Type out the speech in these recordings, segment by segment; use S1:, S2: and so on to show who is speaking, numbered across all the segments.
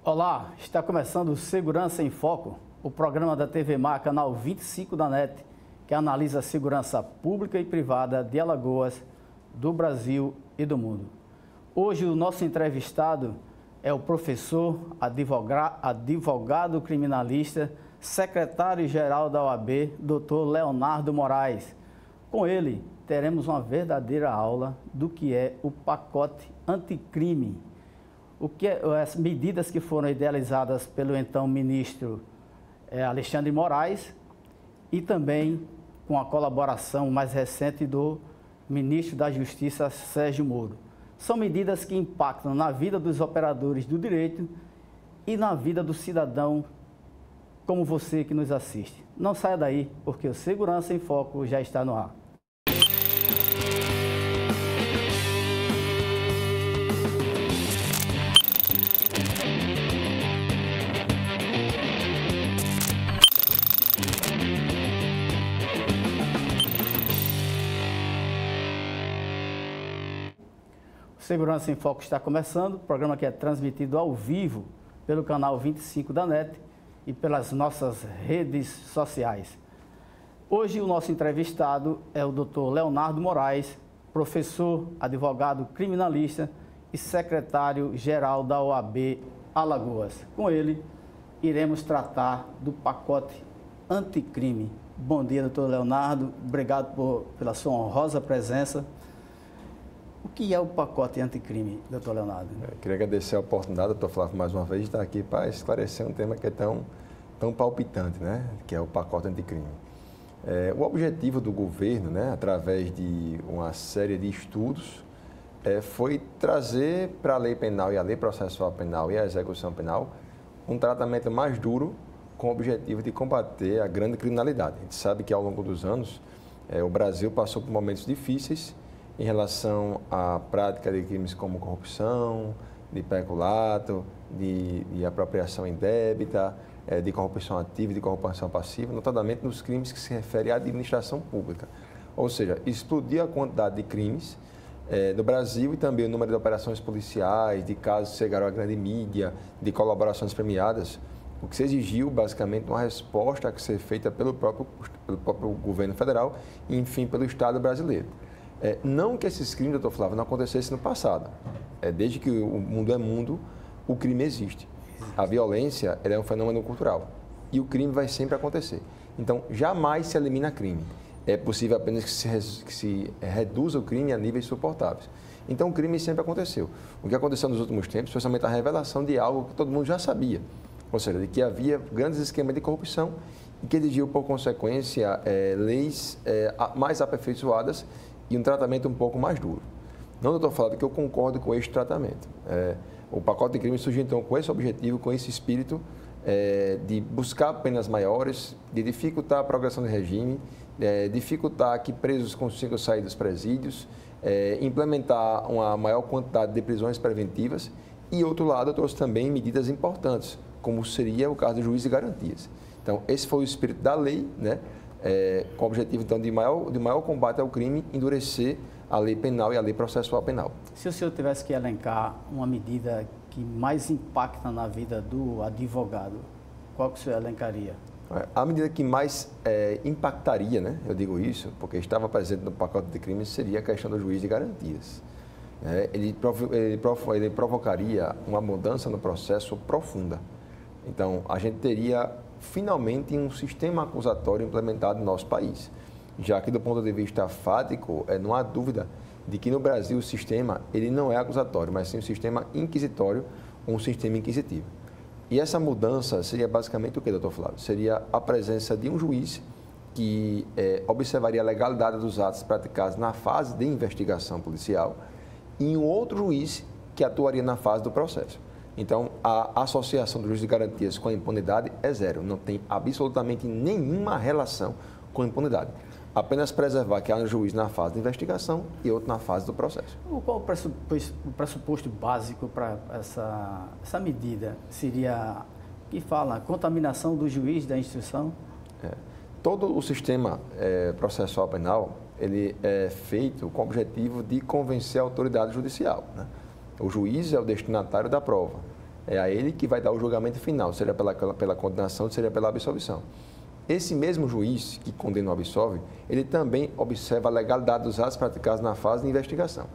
S1: Olá, está começando o Segurança em Foco, o programa da TV Mar, canal 25 da NET, que analisa a segurança pública e privada de Alagoas, do Brasil e do mundo. Hoje o nosso entrevistado é o professor, advogado criminalista, secretário-geral da OAB, Dr. Leonardo Moraes. Com ele, teremos uma verdadeira aula do que é o pacote anticrime, as medidas que foram idealizadas pelo então ministro Alexandre Moraes e também com a colaboração mais recente do ministro da Justiça Sérgio Moro. São medidas que impactam na vida dos operadores do direito e na vida do cidadão como você que nos assiste. Não saia daí, porque o Segurança em Foco já está no ar. Segurança em Foco está começando, programa que é transmitido ao vivo pelo canal 25 da NET e pelas nossas redes sociais. Hoje o nosso entrevistado é o Dr. Leonardo Moraes, professor, advogado criminalista e secretário-geral da OAB Alagoas. Com ele, iremos tratar do pacote anticrime. Bom dia, Dr. Leonardo, obrigado pela sua honrosa presença. O que é o pacote anticrime, doutor Leonardo?
S2: Eu queria agradecer a oportunidade, doutor Flávio, mais uma vez, de estar aqui para esclarecer um tema que é tão palpitante, né? Que é o pacote anticrime. O objetivo do governo, né, através de uma série de estudos, foi trazer para a lei penal e a lei processual penal e a execução penal um tratamento mais duro com o objetivo de combater a grande criminalidade. A gente sabe que ao longo dos anos o Brasil passou por momentos difíceis em relação à prática de crimes como corrupção, de peculato, de apropriação indébita, de corrupção ativa e de corrupção passiva, notadamente nos crimes que se referem à administração pública. Ou seja, explodir a quantidade de crimes do Brasil e também o número de operações policiais, de casos que chegaram à grande mídia, de colaborações premiadas, o que se exigiu basicamente uma resposta a que ser feita pelo próprio governo federal e, enfim, pelo Estado brasileiro. Não que esses crimes, doutor Flávio, não acontecessem no passado. Desde que o mundo é mundo, o crime existe. A violência é um fenômeno cultural e o crime vai sempre acontecer. Então, jamais se elimina crime. É possível apenas que se reduza o crime a níveis suportáveis. Então, o crime sempre aconteceu. O que aconteceu nos últimos tempos, especialmente a revelação de algo que todo mundo já sabia. Ou seja, de que havia grandes esquemas de corrupção e que exigiu, por consequência, leis mais aperfeiçoadas e um tratamento um pouco mais duro. Não, doutor Flávio, que eu concordo com este tratamento. O pacote de crime surgiu, então, com esse objetivo, com esse espírito de buscar penas maiores, de dificultar a progressão do regime, dificultar que presos consigam sair dos presídios, implementar uma maior quantidade de prisões preventivas e, outro lado, eu trouxe também medidas importantes, como seria o caso do juiz de garantias. Então, esse foi o espírito da lei, né? Com o objetivo, então, de maior combate ao crime, endurecer a lei penal e a lei processual penal.
S1: Se o senhor tivesse que elencar uma medida que mais impacta na vida do advogado, qual que o senhor elencaria?
S2: A medida que mais impactaria, né, eu digo isso, porque estava presente no pacote de crimes, seria a questão do juiz de garantias. Ele provocaria uma mudança no processo profunda. Então, a gente teria finalmente um sistema acusatório implementado no nosso país, já que do ponto de vista fático, não há dúvida de que no Brasil o sistema ele não é acusatório, mas sim um sistema inquisitório, um sistema inquisitivo. E essa mudança seria basicamente o que, doutor Flávio? Seria a presença de um juiz que observaria a legalidade dos atos praticados na fase de investigação policial e um outro juiz que atuaria na fase do processo. Então, a associação do juiz de garantias com a impunidade é zero, não tem absolutamente nenhuma relação com a impunidade. Apenas preservar que há um juiz na fase de investigação e outro na fase do processo.
S1: Qual o pressuposto básico para essa medida? Seria, que fala, contaminação do juiz da instrução?
S2: Todo o sistema processual penal, ele é feito com o objetivo de convencer a autoridade judicial, né? O juiz é o destinatário da prova. É a ele que vai dar o julgamento final, seja pela condenação, seja pela absolvição. Esse mesmo juiz que condena ou absolve, ele também observa a legalidade dos atos praticados na fase de investigação.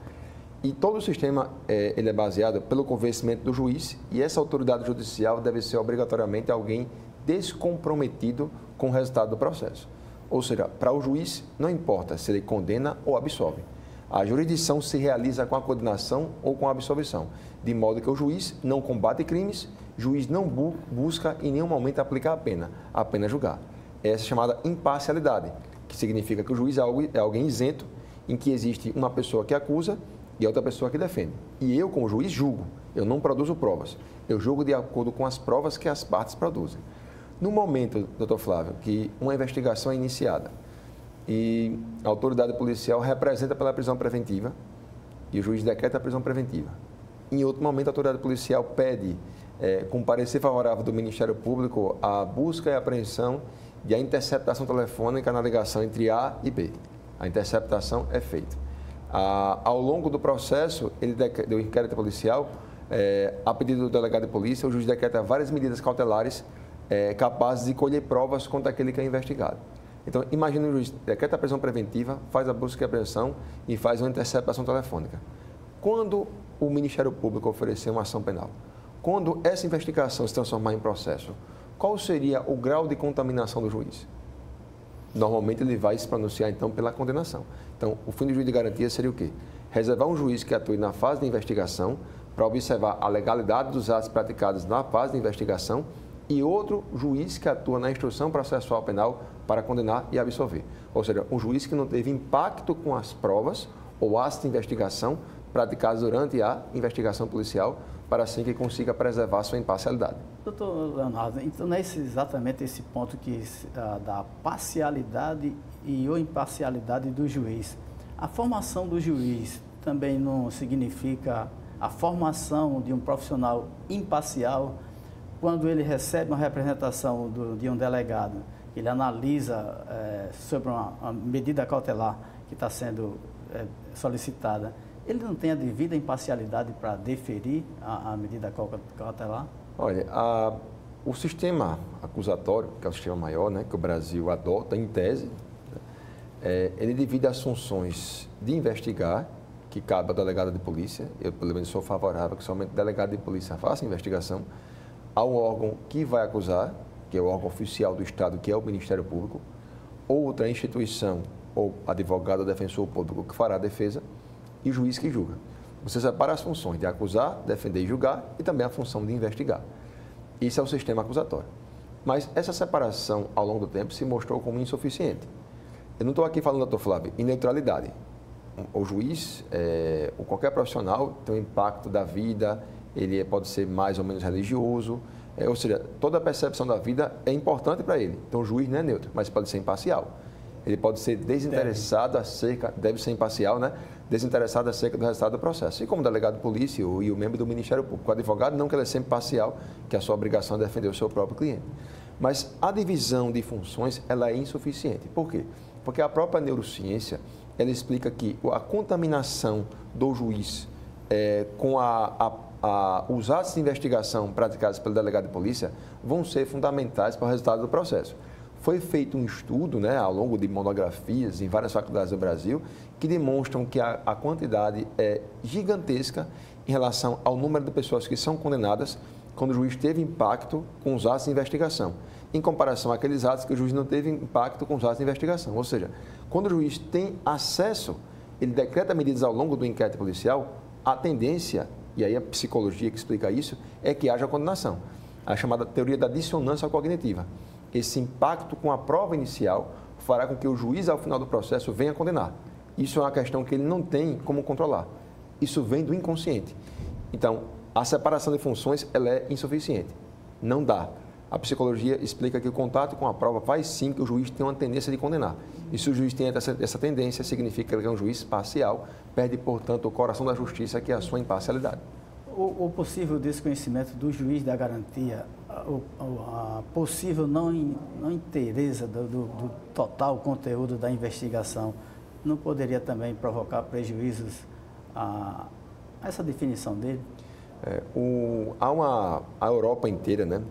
S2: E todo o sistema ele é baseado pelo convencimento do juiz, e essa autoridade judicial deve ser obrigatoriamente alguém descomprometido com o resultado do processo. Ou seja, para o juiz não importa se ele condena ou absolve. A jurisdição se realiza com a condenação ou com a absolvição, de modo que o juiz não combate crimes, o juiz não busca em nenhum momento aplicar a pena, apenas julgar. Essa é chamada imparcialidade, que significa que o juiz é alguém isento, em que existe uma pessoa que acusa e outra pessoa que defende. E eu, como juiz, julgo. Eu não produzo provas. Eu julgo de acordo com as provas que as partes produzem. No momento, doutor Flávio, que uma investigação é iniciada e a autoridade policial representa pela prisão preventiva e o juiz decreta a prisão preventiva. Em outro momento, a autoridade policial pede, com parecer favorável do Ministério Público, a busca e apreensão e a interceptação telefônica na ligação entre A e B. A interceptação é feita. Ao longo do processo, do inquérito policial, a pedido do delegado de polícia, o juiz decreta várias medidas cautelares capazes de colher provas contra aquele que é investigado. Então, imagine o juiz decreta a prisão preventiva, faz a busca e apreensão e faz uma interceptação telefônica. Quando o Ministério Público oferecer uma ação penal, quando essa investigação se transformar em processo, qual seria o grau de contaminação do juiz? Normalmente ele vai se pronunciar, então, pela condenação. Então, o fim do juiz de garantia seria o quê? Reservar um juiz que atue na fase de investigação para observar a legalidade dos atos praticados na fase de investigação e outro juiz que atua na instrução processual penal para condenar e absolver. Ou seja, um juiz que não teve impacto com as provas ou atos de investigação praticados durante a investigação policial, para assim que consiga preservar sua imparcialidade.
S1: Doutor Leonardo, então não é exatamente esse ponto da parcialidade e ou imparcialidade do juiz. A formação do juiz também não significa a formação de um profissional imparcial quando ele recebe uma representação de um delegado, ele analisa sobre uma medida cautelar que está sendo solicitada, ele não tem a devida imparcialidade para deferir a medida cautelar?
S2: Olha, o sistema acusatório, que é o sistema maior, né, que o Brasil adota, em tese, ele divide as funções de investigar, que cabe ao delegado de polícia. Eu, pelo menos, sou favorável que somente o delegado de polícia faça a investigação, ao órgão que vai acusar, que é o órgão oficial do Estado, que é o Ministério Público, outra instituição, ou advogado ou defensor público que fará a defesa, e juiz que julga. Você separa as funções de acusar, defender e julgar, e também a função de investigar. Isso é o sistema acusatório. Mas essa separação, ao longo do tempo, se mostrou como insuficiente. Eu não estou aqui falando, doutor Flávio, em neutralidade. O juiz, ou qualquer profissional, tem um impacto da vida, ele pode ser mais ou menos religioso, ou seja, toda a percepção da vida é importante para ele. Então, o juiz não é neutro, mas pode ser imparcial. Ele pode ser desinteressado deve ser imparcial, né? Desinteressado acerca do resultado do processo. E como delegado de polícia e o membro do Ministério Público, o advogado não, que ele é sempre parcial, que a sua obrigação é defender o seu próprio cliente. Mas a divisão de funções, ela é insuficiente. Por quê? Porque a própria neurociência, ela explica que a contaminação do juiz com os atos de investigação praticados pelo delegado de polícia vão ser fundamentais para o resultado do processo. Foi feito um estudo, né, ao longo de monografias em várias faculdades do Brasil, que demonstram que a quantidade é gigantesca em relação ao número de pessoas que são condenadas quando o juiz teve impacto com os atos de investigação, em comparação àqueles atos que o juiz não teve impacto com os atos de investigação. Ou seja, quando o juiz tem acesso, ele decreta medidas ao longo do inquérito policial, a tendência, e aí a psicologia que explica isso, é que haja condenação. A chamada teoria da dissonância cognitiva. Esse impacto com a prova inicial fará com que o juiz, ao final do processo, venha condenar. Isso é uma questão que ele não tem como controlar. Isso vem do inconsciente. Então, a separação de funções ela é insuficiente. Não dá. A psicologia explica que o contato com a prova faz sim que o juiz tenha uma tendência de condenar. E se o juiz tem essa tendência, significa que ele é um juiz parcial, perde, portanto, o coração da justiça, que é a sua imparcialidade.
S1: O possível desconhecimento do juiz da garantia, a possível não inteireza do total conteúdo da investigação, não poderia também provocar prejuízos a essa definição dele?
S2: A Europa inteira, né,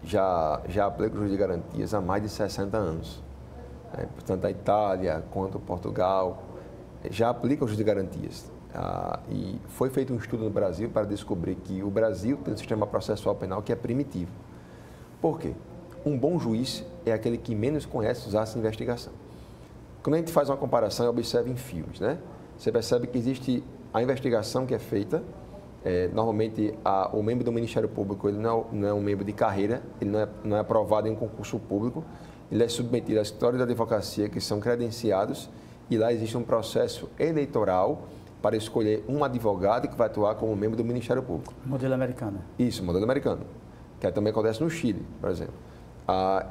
S2: já aplica o juiz de garantias há mais de 60 anos. Portanto, a Itália quanto Portugal já aplicam o juiz de garantias. E foi feito um estudo no Brasil para descobrir que o Brasil tem um sistema processual penal que é primitivo. Por quê? Um bom juiz é aquele que menos conhece os atos de investigação. Quando a gente faz uma comparação e observa em filmes, né, você percebe que existe a investigação que é feita. Normalmente, o membro do Ministério Público ele não é um membro de carreira, ele não é aprovado em um concurso público, ele é submetido a escritórios de advocacia que são credenciados e lá existe um processo eleitoral para escolher um advogado que vai atuar como membro do Ministério Público.
S1: Modelo americano.
S2: Isso, modelo americano, que também acontece no Chile, por exemplo.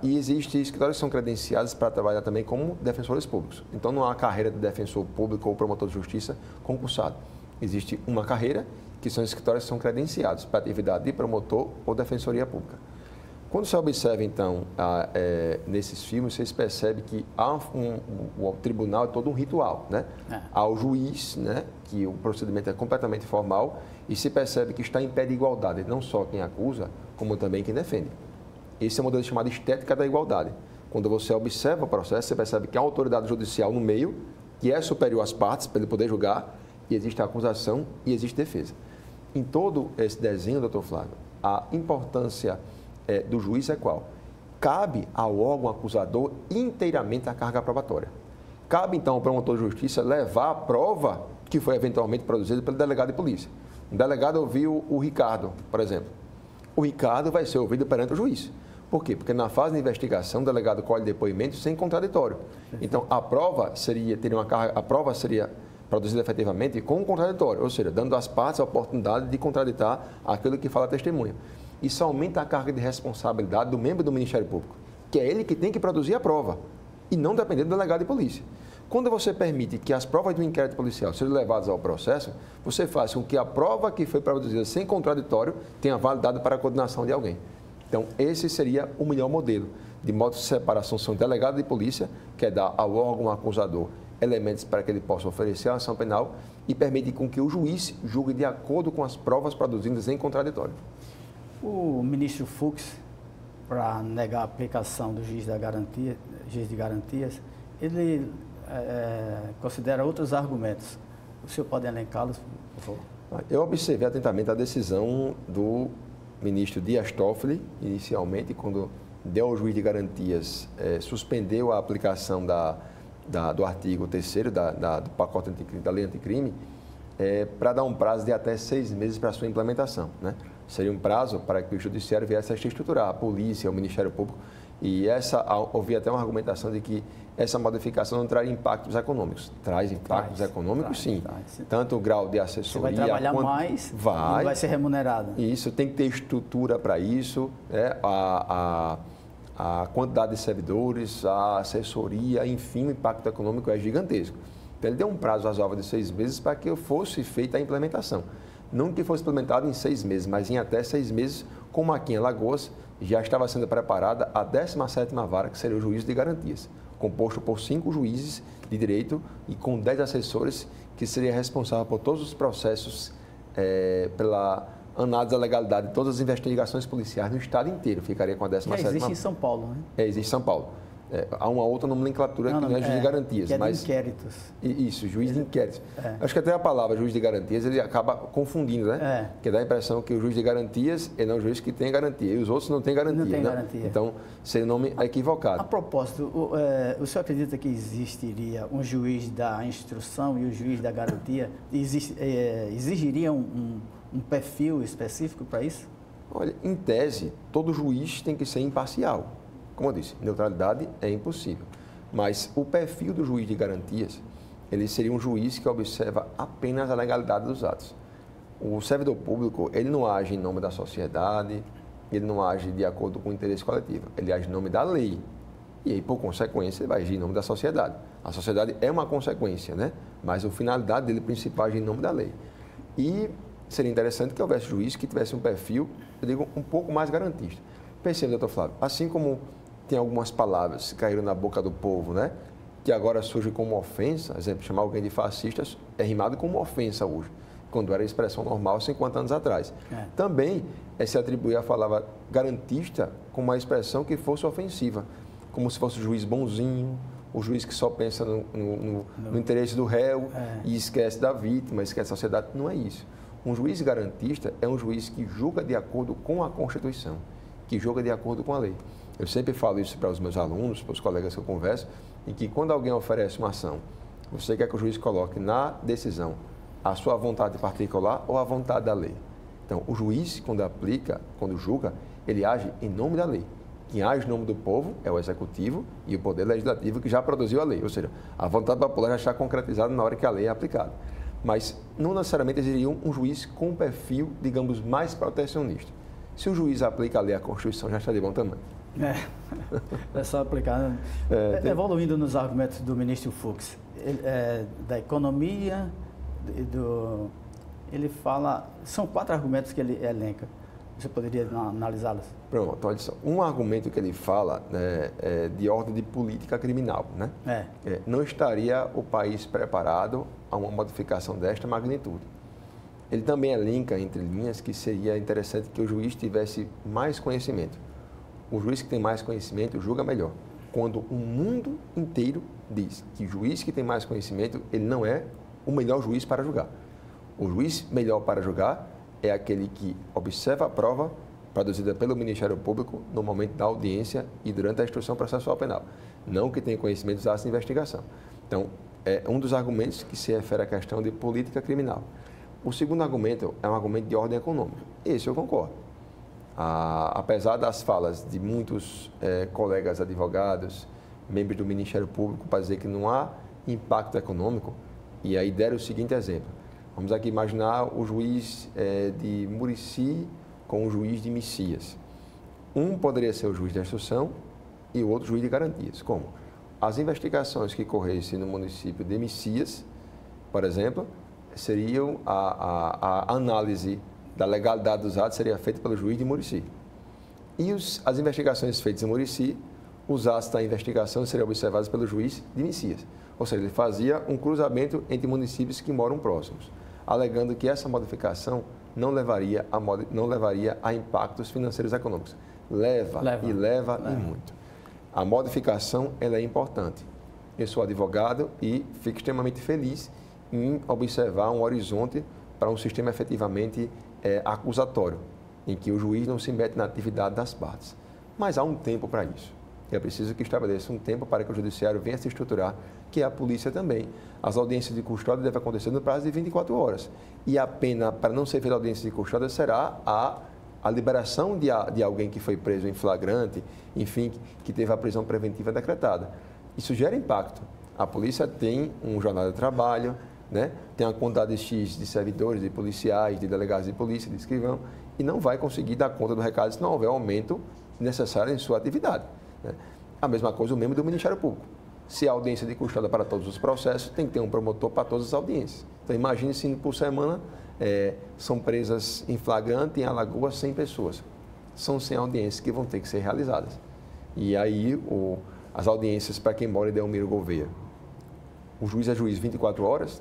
S2: E existem escritórios que são credenciados para trabalhar também como defensores públicos. Então, não há carreira de defensor público ou promotor de justiça concursado. Existe uma carreira que são escritórios que são credenciados para atividade de promotor ou defensoria pública. Quando você observa, então, nesses filmes, vocês percebem que o tribunal é todo um ritual, né? Há o juiz, né, que o procedimento é completamente formal e se percebe que está em pé de igualdade, não só quem acusa, como também quem defende. Esse é o modelo chamado estética da igualdade. Quando você observa o processo, você percebe que há a autoridade judicial no meio, que é superior às partes, para ele poder julgar, e existe a acusação e existe defesa. Em todo esse desenho, doutor Flávio, a importância do juiz é qual? Cabe ao órgão acusador inteiramente a carga probatória. Cabe, então, ao promotor de justiça levar a prova que foi eventualmente produzida pelo delegado de polícia. O delegado ouviu o Ricardo, por exemplo. O Ricardo vai ser ouvido perante o juiz. Por quê? Porque na fase de investigação, o delegado colhe depoimento sem contraditório. Então, a prova seria produzida efetivamente com um contraditório, ou seja, dando às partes a oportunidade de contraditar aquilo que fala a testemunha. Isso aumenta a carga de responsabilidade do membro do Ministério Público, que é ele que tem que produzir a prova, e não depender do delegado de polícia. Quando você permite que as provas do inquérito policial sejam levadas ao processo, você faz com que a prova que foi produzida sem contraditório tenha validade para a condenação de alguém. Então, esse seria o melhor modelo, de modo de separação são delegado de polícia, que é dar ao órgão acusador elementos para que ele possa oferecer a ação penal e permite com que o juiz julgue de acordo com as provas produzidas em contraditório.
S1: O ministro Fux, para negar a aplicação do juiz de garantias, ele considera outros argumentos. O senhor pode elencá-los, por favor?
S2: Eu observei atentamente a decisão do ministro Dias Toffoli, inicialmente, quando deu ao juiz de garantias, suspendeu a aplicação do artigo 3º do pacote da lei anticrime, para dar um prazo de até 6 meses para a sua implementação, né? Seria um prazo para que o judiciário viesse a reestruturar, a polícia, o Ministério Público, e houve até uma argumentação de que essa modificação não traria impactos econômicos. Traz impactos econômicos, sim. Tanto o grau de assessoria...
S1: Você vai trabalhar mais e vai ser remunerado.
S2: Isso, tem que ter estrutura para isso, né? A quantidade de servidores, a assessoria, enfim, o impacto econômico é gigantesco. Então, ele deu um prazo razoável de 6 meses para que fosse feita a implementação. Não que fosse implementado em 6 meses, mas em até 6 meses, como aqui em Alagoas, já estava sendo preparada a 17ª vara, que seria o juízo de garantias, composto por 5 juízes de direito e com 10 assessores, que seria responsável por todos os processos pela análise da legalidade de todas as investigações policiais no estado inteiro. Ficaria com a 17ª.
S1: Existe em São Paulo, né?
S2: Existe em São Paulo. Há uma outra nomenclatura que não é juiz de garantias.
S1: Que é de inquéritos.
S2: Isso, juiz de inquéritos. Acho que até a palavra juiz de garantias ele acaba confundindo, né? Porque dá a impressão que o juiz de garantias é não o juiz que tem garantia e os outros não têm garantia.
S1: Não tem
S2: né?
S1: garantia.
S2: Então, seria o nome equivocado.
S1: A propósito, o senhor acredita que existiria um juiz da instrução e o juiz da garantia? Exigiria um perfil específico para isso?
S2: Olha, em tese, todo juiz tem que ser imparcial. Como eu disse, neutralidade é impossível. Mas o perfil do juiz de garantias, ele seria um juiz que observa apenas a legalidade dos atos. O servidor público, ele não age em nome da sociedade, ele não age de acordo com o interesse coletivo, ele age em nome da lei. E aí, por consequência, ele vai agir em nome da sociedade. A sociedade é uma consequência, né? Mas a finalidade dele principal é agir em nome da lei. E seria interessante que houvesse juiz que tivesse um perfil, eu digo, um pouco mais garantista. Perceba, doutor Flávio, assim como tem algumas palavras que caíram na boca do povo, né? Que agora surgem como ofensa, por exemplo, chamar alguém de fascista é rimado como ofensa hoje. quando era expressão normal 50 anos atrás. Também se atribuía a palavra garantista com uma expressão que fosse ofensiva, como se fosse o juiz bonzinho, o juiz que só pensa no interesse do réu e esquece da vítima, esquece da sociedade. Não é isso. Um juiz garantista é um juiz que julga de acordo com a Constituição, que julga de acordo com a lei. Eu sempre falo isso para os meus alunos, para os colegas que eu converso, em que quando alguém oferece uma ação, você quer que o juiz coloque na decisão a sua vontade particular ou a vontade da lei. Então, o juiz, quando aplica, quando julga, ele age em nome da lei. Quem age em nome do povo é o executivo e o poder legislativo que já produziu a lei. Ou seja, a vontade popular já está concretizada na hora que a lei é aplicada. Mas não necessariamente exigiria um juiz com um perfil, digamos, mais protecionista. Se o juiz aplica a lei à Constituição, já está de bom tamanho.
S1: É só aplicar. Evoluindo nos argumentos do ministro Fux, da economia, ele fala... São 4 argumentos que ele elenca. Você poderia analisá-los?
S2: Pronto, olha só. Um argumento que ele fala é de ordem de política criminal, né? Não estaria o país preparado a uma modificação desta magnitude. Ele também elenca, entre linhas, que seria interessante que o juiz tivesse mais conhecimento. O juiz que tem mais conhecimento julga melhor. Quando o mundo inteiro diz que o juiz que tem mais conhecimento, ele não é o melhor juiz para julgar. O juiz melhor para julgar é aquele que observa a prova produzida pelo Ministério Público no momento da audiência e durante a instrução processual penal, não que tenha conhecimento dos atos de investigação. Então, é um dos argumentos que se refere à questão de política criminal. O segundo argumento é um argumento de ordem econômica. Esse eu concordo. Apesar das falas de muitos colegas advogados, membros do Ministério Público, para dizer que não há impacto econômico, e aí deram o seguinte exemplo. Vamos aqui imaginar o juiz de Murici com o juiz de Messias. Um poderia ser o juiz de instrução e o outro juiz de garantias. Como? As investigações que corressem no município de Messias, por exemplo, seriam a análise da legalidade dos atos seria feita pelo juiz de Murici. E as investigações feitas em Murici, os atos da investigação seriam observados pelo juiz de Messias. Ou seja, ele fazia um cruzamento entre municípios que moram próximos, alegando que essa modificação não levaria a impactos financeiros e econômicos. Leva e muito. A modificação ela é importante. Eu sou advogado e fico extremamente feliz em observar um horizonte para um sistema efetivamente acusatório, em que o juiz não se mete na atividade das partes. Mas há um tempo para isso. É preciso que estabeleça um tempo para que o judiciário venha se estruturar, que é a polícia também. As audiências de custódia devem acontecer no prazo de 24 horas. E a pena para não ser feita audiência de custódia será a liberação de alguém que foi preso em flagrante, enfim, que teve a prisão preventiva decretada. Isso gera impacto. A polícia tem um jornal de trabalho, né? Tem uma quantidade X de servidores, de policiais, de delegados de polícia, de escrivão, e não vai conseguir dar conta do recado se não houver aumento necessário em sua atividade. A mesma coisa o membro do Ministério Público. Se a audiência de custódia para todos os processos, tem que ter um promotor para todas as audiências. Então, imagine se por semana são presas em flagrante em Alagoas 100 pessoas. São 100 audiências que vão ter que ser realizadas. E aí, as audiências para quem mora em Delmiro Gouveia. O juiz é juiz 24 horas.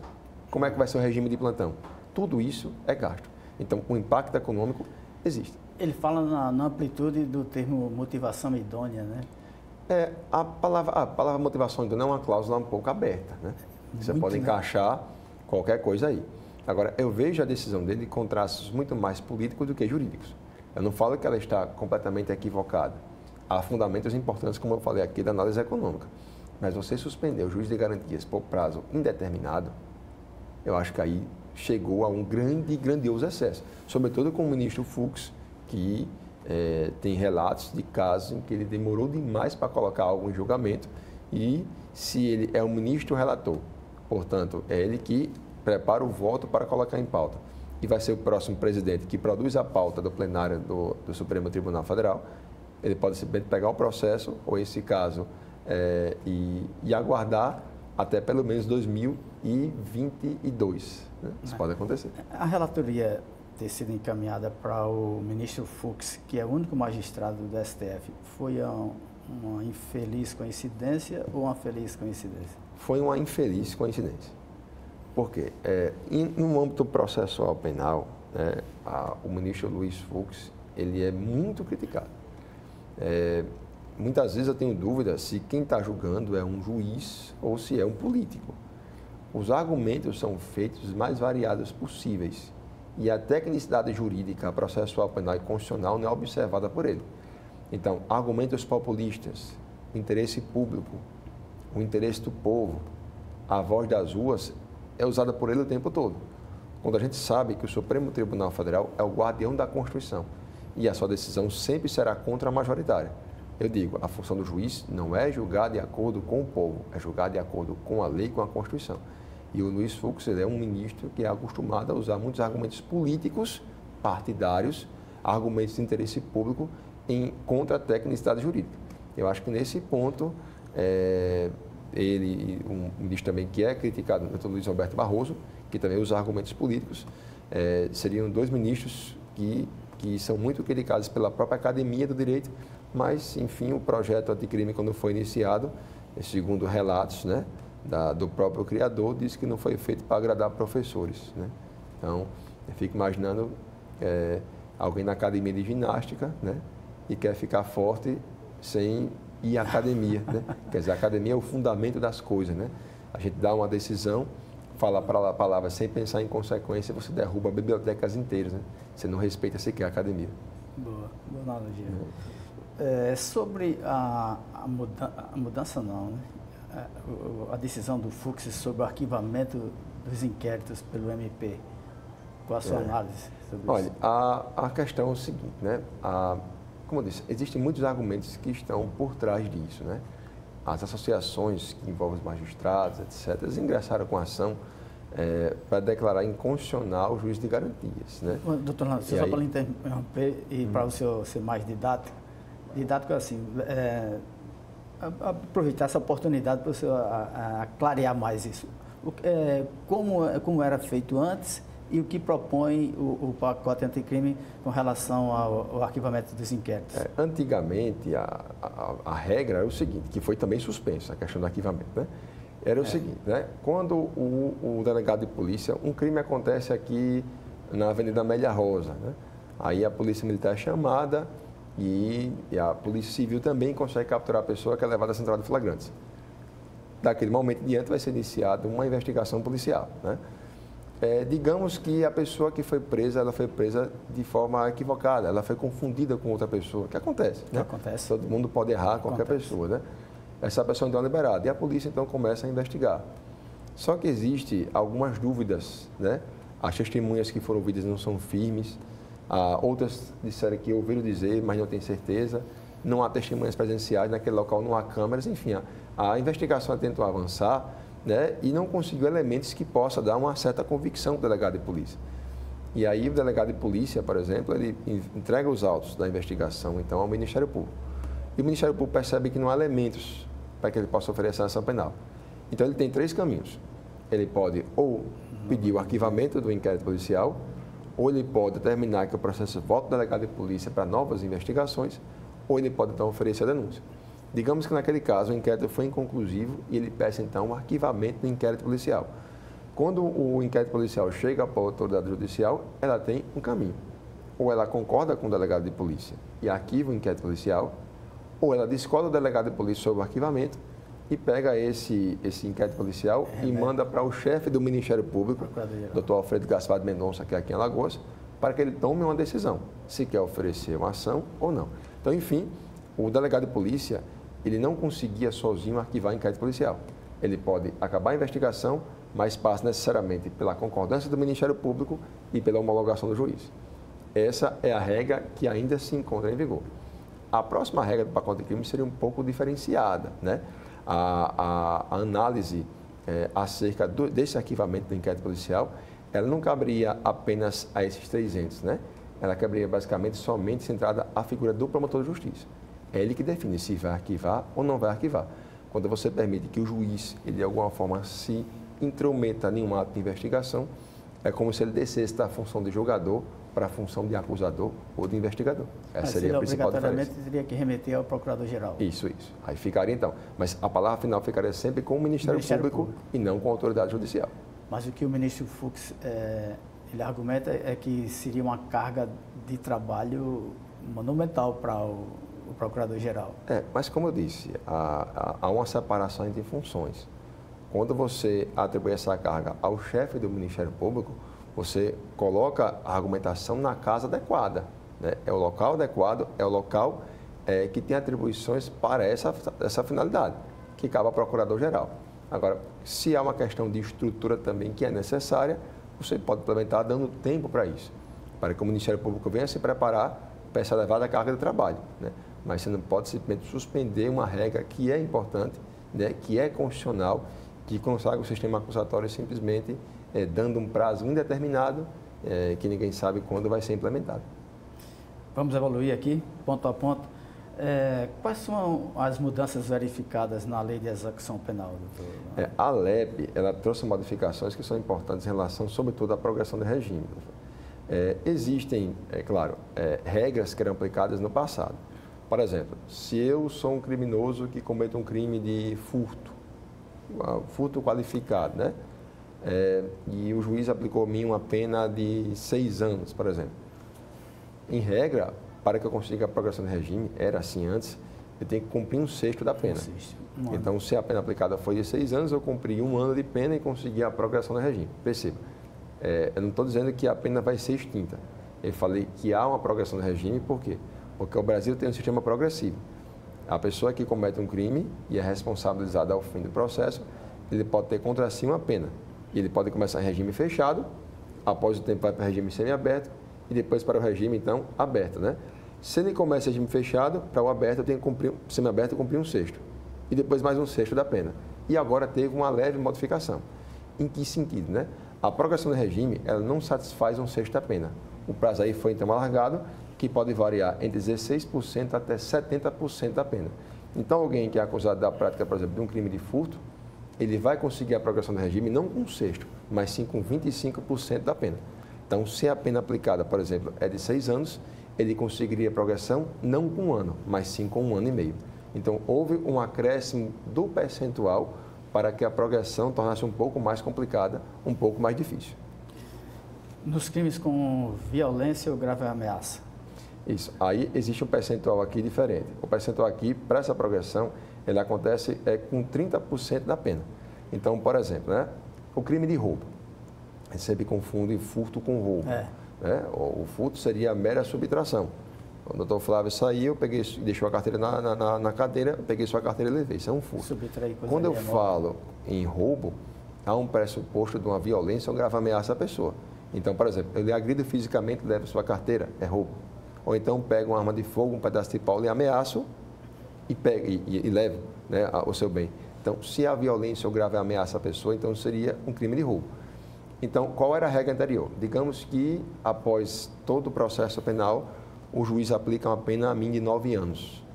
S2: Como é que vai ser o regime de plantão? Tudo isso é gasto. Então, o impacto econômico existe.
S1: Ele fala na amplitude do termo motivação idônea, né?
S2: A palavra motivação idônea é uma cláusula um pouco aberta, né? Você pode encaixar qualquer coisa aí. Agora, eu vejo a decisão dele com traços muito mais políticos do que jurídicos. Eu não falo que ela está completamente equivocada. Há fundamentos importantes, como eu falei aqui, da análise econômica. Mas você suspender o juiz de garantias por prazo indeterminado, eu acho que aí chegou a um grandioso excesso. Sobretudo com o ministro Fux, que tem relatos de casos em que ele demorou demais para colocar algo em julgamento e se ele é o ministro relator, portanto, é ele que prepara o voto para colocar em pauta e vai ser o próximo presidente que produz a pauta do plenário do Supremo Tribunal Federal, ele pode simplesmente pegar o processo ou esse caso e aguardar até pelo menos 2022. Né? Isso pode acontecer.
S1: A relatoria ter sido encaminhada para o ministro Fux, que é o único magistrado do STF, foi uma infeliz coincidência ou uma feliz coincidência?
S2: Foi uma infeliz coincidência. Por quê? No âmbito processual penal, né, o ministro Luiz Fux, ele é muito criticado. Muitas vezes eu tenho dúvida se quem está julgando é um juiz ou se é um político. Os argumentos são feitos os mais variados possíveis e a tecnicidade jurídica, processual penal e constitucional não é observada por ele. Então, argumentos populistas, interesse público, o interesse do povo, a voz das ruas é usada por ele o tempo todo. Quando a gente sabe que o Supremo Tribunal Federal é o guardião da Constituição e a sua decisão sempre será contra a majoritária. Eu digo, a função do juiz não é julgar de acordo com o povo, é julgar de acordo com a lei, com a Constituição. E o Luiz Fux ele é um ministro que é acostumado a usar muitos argumentos políticos, partidários, argumentos de interesse público contra a tecnicidade jurídica. Eu acho que nesse ponto, ele, um ministro também que é criticado, o doutor Luiz Roberto Barroso, que também usa argumentos políticos, seriam dois ministros que são muito criticados pela própria academia do direito, mas, enfim, o projeto anticrime, quando foi iniciado, segundo relatos, né, do próprio criador, disse que não foi feito para agradar professores, né? Então, eu fico imaginando alguém na academia de ginástica, né, e quer ficar forte sem ir à academia, né? Quer dizer, a academia é o fundamento das coisas, né? A gente dá uma decisão, fala a palavra sem pensar em consequência, você derruba bibliotecas inteiras, né? Você não respeita sequer a academia.
S1: Boa analogia. Sobre a mudança não, né? A decisão do Fux sobre o arquivamento dos inquéritos pelo MP. Qual a sua análise sobre isso?
S2: Olha, a questão é o seguinte, né? Como eu disse, existem muitos argumentos que estão por trás disso, né? As associações que envolvem os magistrados, etc., eles ingressaram com ação para declarar inconstitucional o juízo de garantias, né?
S1: Doutor Lando, só para lhe interromper e para o senhor ser mais didático assim, aproveitar essa oportunidade para o senhor clarear mais isso. Como era feito antes e o que propõe o pacote anticrime com relação ao arquivamento dos inquéritos?
S2: Antigamente, a regra era o seguinte, que foi também suspensa, a questão do arquivamento, né? Era o seguinte, né? Quando o delegado de polícia, um crime acontece aqui na Avenida Amélia Rosa, né? Aí a polícia militar é chamada e a polícia civil também consegue capturar a pessoa que é levada à central de flagrantes. Daquele momento em diante vai ser iniciada uma investigação policial, né? Digamos que a pessoa que foi presa, ela foi presa de forma equivocada, ela foi confundida com outra pessoa, que acontece, né?
S1: Acontece.
S2: Todo mundo pode errar, qualquer pessoa, né? Essa pessoa então é liberada e a polícia então começa a investigar. Só que existe algumas dúvidas, né? As testemunhas que foram ouvidas não são firmes, outras disseram que ouviram dizer, mas não tem certeza, não há testemunhas presenciais, naquele local não há câmeras, enfim, a investigação tentou avançar, né? E não conseguiu elementos que possam dar uma certa convicção do delegado de polícia. E aí o delegado de polícia, por exemplo, ele entrega os autos da investigação então ao Ministério Público. E o Ministério Público percebe que não há elementos para que ele possa oferecer a ação penal. Então, ele tem três caminhos. Ele pode ou pedir o arquivamento do inquérito policial, ou ele pode determinar que o processo volte ao delegado de polícia para novas investigações, ou ele pode, então, oferecer a denúncia. Digamos que, naquele caso, o inquérito foi inconclusivo e ele peça, então, o arquivamento do inquérito policial. Quando o inquérito policial chega para a autoridade judicial, ela tem um caminho. Ou ela concorda com o delegado de polícia e arquiva o inquérito policial, ou ela discorda do delegado de polícia sobre o arquivamento e pega esse inquérito policial e manda para o chefe do Ministério Público, Dr. Alfredo Gaspar de Mendonça, que é aqui em Alagoas, para que ele tome uma decisão, se quer oferecer uma ação ou não. Então, enfim, o delegado de polícia, ele não conseguia sozinho arquivar o inquérito policial. Ele pode acabar a investigação, mas passa necessariamente pela concordância do Ministério Público e pela homologação do juiz. Essa é a regra que ainda se encontra em vigor. A próxima regra do pacote de crime seria um pouco diferenciada, né? A análise acerca desse arquivamento do inquérito policial, ela não caberia apenas a esses três entes, né? Ela caberia basicamente somente centrada à figura do promotor de justiça. É ele que define se vai arquivar ou não vai arquivar. Quando você permite que o juiz, ele de alguma forma se intrometa em um ato de investigação, é como se ele descesse da função de julgador para a função de acusador ou de investigador. Essa seria a principal diferença.
S1: Obrigatoriamente teria que remeter ao Procurador-Geral.
S2: Isso. Aí ficaria então. Mas a palavra final ficaria sempre com o Ministério Público e não com a autoridade judicial.
S1: Mas o que o ministro Fux ele argumenta é que seria uma carga de trabalho monumental para o procurador-geral.
S2: Mas como eu disse, há uma separação entre funções. Quando você atribui essa carga ao chefe do Ministério Público, você coloca a argumentação na casa adequada, né? É o local adequado, é o local que tem atribuições para essa finalidade, que cabe ao Procurador-Geral. Agora, se há uma questão de estrutura também que é necessária, você pode implementar dando tempo para isso, para que o Ministério Público venha se preparar para essa elevada carga de trabalho, né? Mas você não pode simplesmente suspender uma regra que é importante, né? Que é constitucional, que consagra o sistema acusatório simplesmente dando um prazo indeterminado que ninguém sabe quando vai ser implementado.
S1: Vamos evoluir aqui, ponto a ponto. Quais são as mudanças verificadas na Lei de Execução Penal, doutor?
S2: A LEP, ela trouxe modificações que são importantes em relação, sobretudo, à progressão do regime. Existem, claro, regras que eram aplicadas no passado. Por exemplo, se eu sou um criminoso que comete um crime de furto qualificado, né? E o juiz aplicou a mim uma pena de 6 anos, por exemplo. Em regra, para que eu consiga a progressão do regime, era assim antes, eu tenho que cumprir 1/6 da pena. Então, se a pena aplicada foi de 6 anos, eu cumpri 1 ano de pena e consegui a progressão do regime. Perceba, eu não estou dizendo que a pena vai ser extinta. Eu falei que há uma progressão do regime, por quê? Porque o Brasil tem um sistema progressivo. A pessoa que comete um crime e é responsabilizada ao fim do processo, ele pode ter contra si uma pena. E ele pode começar em regime fechado, após o tempo vai para o regime semiaberto e depois para o regime, então, aberto, né? Se ele começa em regime fechado, para o aberto eu tenho que cumprir, semiaberto, cumprir 1/6. E depois mais 1/6 da pena. E agora teve uma leve modificação. Em que sentido, né? A progressão do regime, ela não satisfaz 1/6 da pena. O prazo aí foi, então, alargado, que pode variar entre 16% até 70% da pena. Então, alguém que é acusado da prática, por exemplo, de um crime de furto, ele vai conseguir a progressão do regime não com 1/6, mas sim com 25% da pena. Então, se a pena aplicada, por exemplo, é de 6 anos, ele conseguiria a progressão não com 1 ano, mas sim com 1 ano e meio. Então, houve um acréscimo do percentual para que a progressão tornasse um pouco mais complicada, um pouco mais difícil.
S1: Nos crimes com violência ou grave ameaça?
S2: Isso. Aí existe um percentual aqui diferente. O percentual aqui, para essa progressão, ele acontece com 30% da pena. Então, por exemplo, né, o crime de roubo. A gente sempre confunde furto com roubo. Né? O furto seria a mera subtração. O doutor Flávio saiu, deixou a carteira na cadeira, peguei sua carteira e levei. Isso é um furto. Quando eu falo em roubo, há um pressuposto de uma violência ou grave ameaça à pessoa. Então, por exemplo, eu lhe agrido fisicamente, levo sua carteira, é roubo. Ou então pego uma arma de fogo, um pedaço de pau, lhe ameaço e levo, né, o seu bem. Então, se há violência ou grave ameaça à pessoa, então seria um crime de roubo. Então, qual era a regra anterior? Digamos que, após todo o processo penal, o juiz aplica uma pena a mim de 9 anos.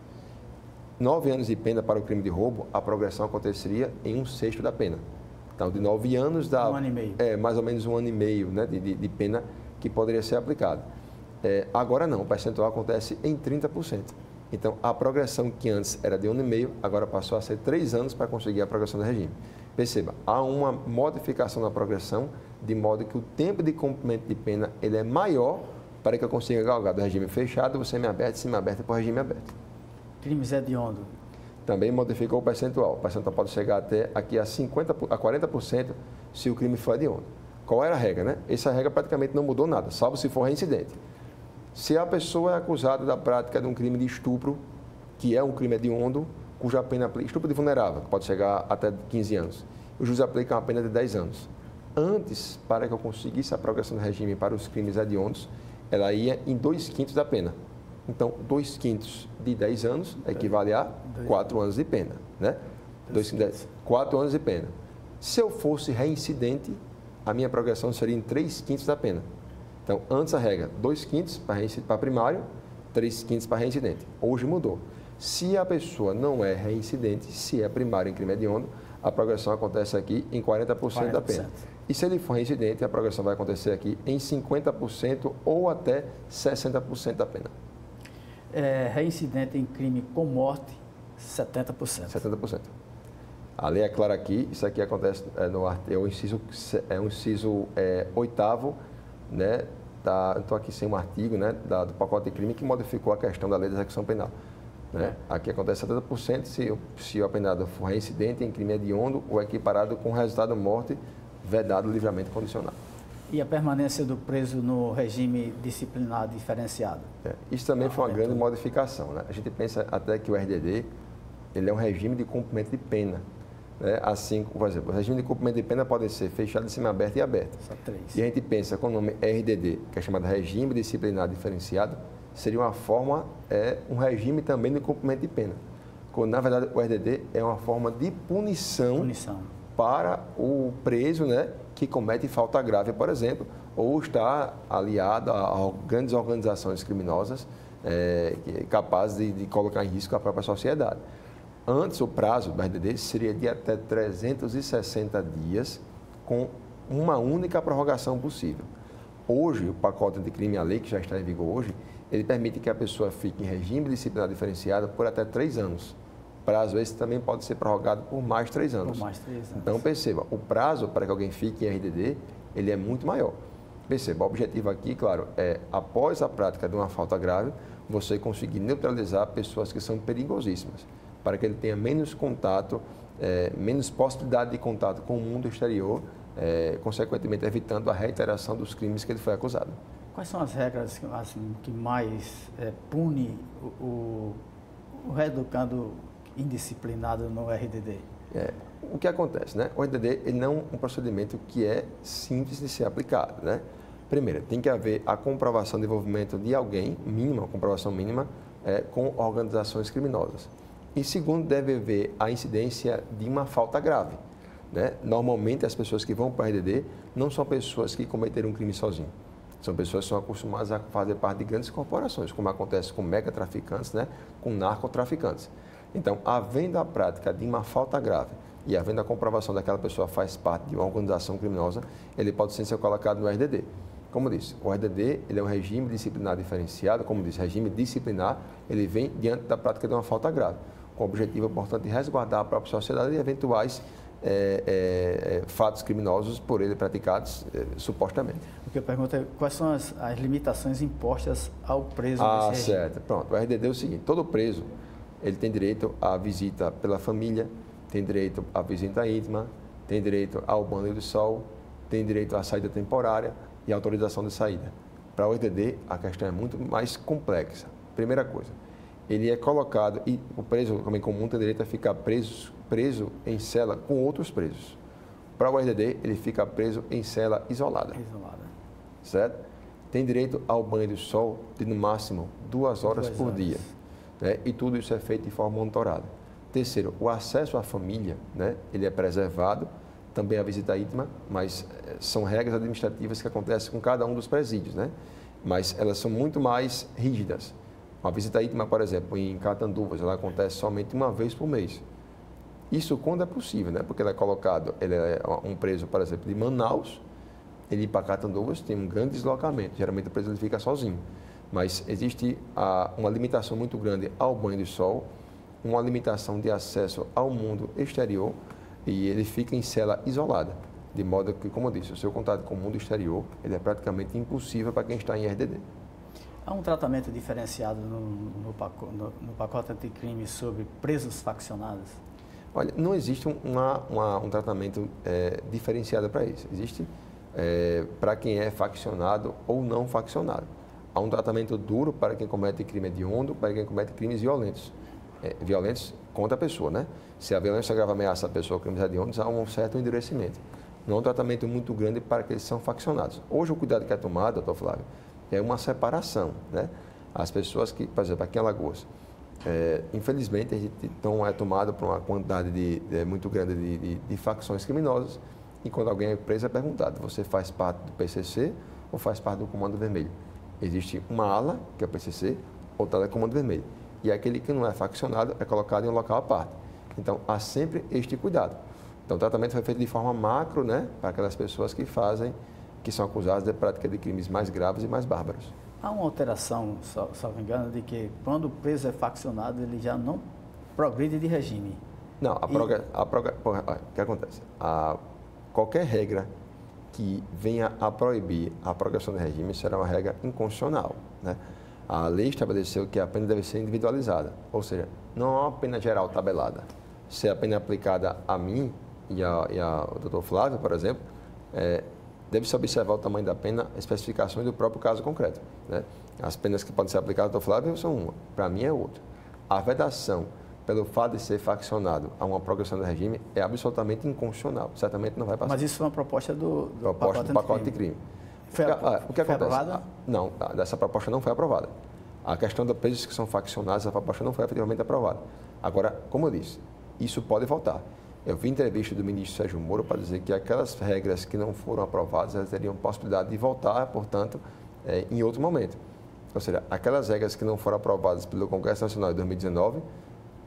S2: 9 anos de pena para o crime de roubo, a progressão aconteceria em 1/6 da pena. Então, de 9 anos dá...
S1: 1 ano e meio.
S2: Mais ou menos 1 ano e meio, né, de pena que poderia ser aplicado. Agora não, o percentual acontece em 30%. Então, a progressão que antes era de 1 ano e meio, agora passou a ser 3 anos para conseguir a progressão do regime. Perceba, há uma modificação na progressão, de modo que o tempo de cumprimento de pena ele é maior para que eu consiga galgar do regime fechado, semiaberto, semiaberto para o regime aberto.
S1: Crimes hediondos.
S2: Também modificou o percentual. O percentual pode chegar até aqui a 40% se o crime for hediondo. Qual era a regra, né? Essa regra praticamente não mudou nada, salvo se for reincidente. Se a pessoa é acusada da prática de um crime de estupro, que é um crime hediondo, cuja pena estupro de vulnerável, que pode chegar até 15 anos, o juiz aplica uma pena de 10 anos. Antes, para que eu conseguisse a progressão do regime para os crimes hediondos, ela ia em 2/5 da pena. Então, 2/5 de 10 anos equivale a 4 anos de pena, né? 4 anos de pena. Se eu fosse reincidente, a minha progressão seria em 3/5 da pena. Então, antes a regra, 2/5 para primário, 3/5 para reincidente. Hoje mudou. Se a pessoa não é reincidente, se é primário em crime hediondo, a progressão acontece aqui em 40% da pena. E se ele for reincidente, a progressão vai acontecer aqui em 50% ou até 60% da pena.
S1: Reincidente em crime com morte, 70%.
S2: 70%. A lei é clara aqui, isso aqui acontece é o inciso 8º, né? Estou aqui sem um artigo, né, do pacote de crime que modificou a questão da lei da execução penal. Né? Aqui acontece 70% se o apenado for reincidente em crime hediondo ou equiparado com resultado de morte vedado livramento condicional.
S1: E a permanência do preso no regime disciplinar diferenciado?
S2: Isso também foi uma grande modificação. Né? A gente pensa até que o RDD ele é um regime de cumprimento de pena. Né? Assim, por exemplo, o regime de cumprimento de pena pode ser fechado em semiaberto e aberto.
S1: Só 3.
S2: E a gente pensa com o nome RDD, que é chamado Regime Disciplinar Diferenciado, seria uma forma, um regime também de cumprimento de pena. Quando, na verdade, o RDD é uma forma de punição. Para o preso, né, que comete falta grave, por exemplo, ou está aliado a grandes organizações criminosas capazes de colocar em risco a própria sociedade. Antes, o prazo do RDD seria de até 360 dias, com uma única prorrogação possível. Hoje, o pacote anticrime, a lei que já está em vigor hoje, ele permite que a pessoa fique em regime disciplinar diferenciado por até 3 anos. Prazo esse também pode ser prorrogado por mais 3 anos.
S1: Por mais 3 anos.
S2: Então, perceba, o prazo para que alguém fique em RDD, ele é muito maior. Perceba, o objetivo aqui, claro, é, após a prática de uma falta grave, você conseguir neutralizar pessoas que são perigosíssimas, para que ele tenha menos contato, menos possibilidade de contato com o mundo exterior, consequentemente evitando a reiteração dos crimes que ele foi acusado.
S1: Quais são as regras assim, que mais pune o reeducando indisciplinado no RDD?
S2: O que acontece, né? O RDD ele não é um procedimento que é simples de ser aplicado, né? Primeiro, tem que haver a comprovação de envolvimento de alguém, mínima, comprovação mínima, com organizações criminosas. E segundo, deve haver a incidência de uma falta grave, né? Normalmente, as pessoas que vão para o RDD não são pessoas que cometeram um crime sozinhos. São pessoas que são acostumadas a fazer parte de grandes corporações, como acontece com megatraficantes, né? Com narcotraficantes. Então, havendo a prática de uma falta grave e havendo a comprovação daquela pessoa faz parte de uma organização criminosa, ele pode sim ser colocado no RDD. Como disse, o RDD ele é um regime disciplinar diferenciado, como disse, regime disciplinar, ele vem diante da prática de uma falta grave, com o objetivo, portanto, de resguardar a própria sociedade de eventuais fatos criminosos por ele praticados supostamente.
S1: O que eu pergunto é quais são as limitações impostas ao preso nesse regime?
S2: Certo. Pronto. O RDD é o seguinte, todo preso ele tem direito à visita pela família, tem direito à visita íntima, tem direito ao banho de sol, tem direito à saída temporária e autorização de saída. Para o RDD, a questão é muito mais complexa. Primeira coisa, ele é colocado, e o preso, homem comum, tem direito a ficar preso em cela com outros presos. Para o RDD, ele fica preso em cela isolada. Certo? Tem direito ao banho de sol de, no máximo, 2 horas por dia. Né? E tudo isso é feito de forma monitorada. Terceiro, o acesso à família, né? Ele é preservado, também a visita íntima, mas são regras administrativas que acontecem com cada um dos presídios, né? Mas elas são muito mais rígidas. Uma visita íntima, por exemplo, em Catanduvas, ela acontece somente uma vez por mês. Isso quando é possível, né? Porque ele é um preso, por exemplo, de Manaus, ele ir para Catanduvas tem um grande deslocamento, geralmente o preso ele fica sozinho. Mas existe uma limitação muito grande ao banho de sol, uma limitação de acesso ao mundo exterior e ele fica em cela isolada, de modo que, como eu disse, o seu contato com o mundo exterior ele é praticamente impossível para quem está em RDD.
S1: Há um tratamento diferenciado no pacote anticrime sobre presos faccionados?
S2: Olha, não existe um tratamento diferenciado para isso. Existe para quem é faccionado ou não faccionado. Há um tratamento duro para quem comete crime hediondo, para quem comete crimes violentos. Violentos contra a pessoa, né? Se a violência grave ameaça a pessoa, crimes hediondos, há um certo endurecimento. Não é um tratamento muito grande para aqueles que são faccionados. Hoje, o cuidado que é tomado, doutor Flávio, é uma separação, né? As pessoas que, por exemplo, aqui em Alagoas, infelizmente, a gente é tomado por uma quantidade muito grande de facções criminosas, e quando alguém é preso, é perguntado, você faz parte do PCC ou faz parte do Comando Vermelho? Existe uma ala, que é o PCC, outra é o Comando Vermelho. E aquele que não é faccionado é colocado em um local à parte. Então, há sempre este cuidado. Então, o tratamento foi feito de forma macro, né, para aquelas pessoas que são acusadas de prática de crimes mais graves e mais bárbaros.
S1: Há uma alteração, salvo engano, de que quando o preso é faccionado, ele já não progride de regime.
S2: Não, o que acontece? Qualquer regra que venha a proibir a progressão do regime será uma regra inconstitucional, né? A lei estabeleceu que a pena deve ser individualizada, ou seja, não é uma pena geral tabelada. Se a pena é aplicada a mim e ao doutor Flávio, por exemplo, deve-se observar o tamanho da pena, especificações do próprio caso concreto, né? As penas que podem ser aplicadas ao doutor Flávio são uma, para mim é outra. A vedação, pelo fato de ser faccionado a uma progressão do regime, é absolutamente inconstitucional. Certamente não vai passar.
S1: Mas isso foi uma proposta do
S2: pacote de crime. O que acontece?
S1: Aprovada?
S2: Não, essa proposta não foi aprovada. A questão dos presos que são faccionados, essa proposta não foi efetivamente aprovada. Agora, como eu disse, isso pode voltar. Eu vi entrevista do ministro Sérgio Moro para dizer que aquelas regras que não foram aprovadas, elas teriam possibilidade de voltar, portanto, em outro momento. Ou seja, aquelas regras que não foram aprovadas pelo Congresso Nacional em 2019,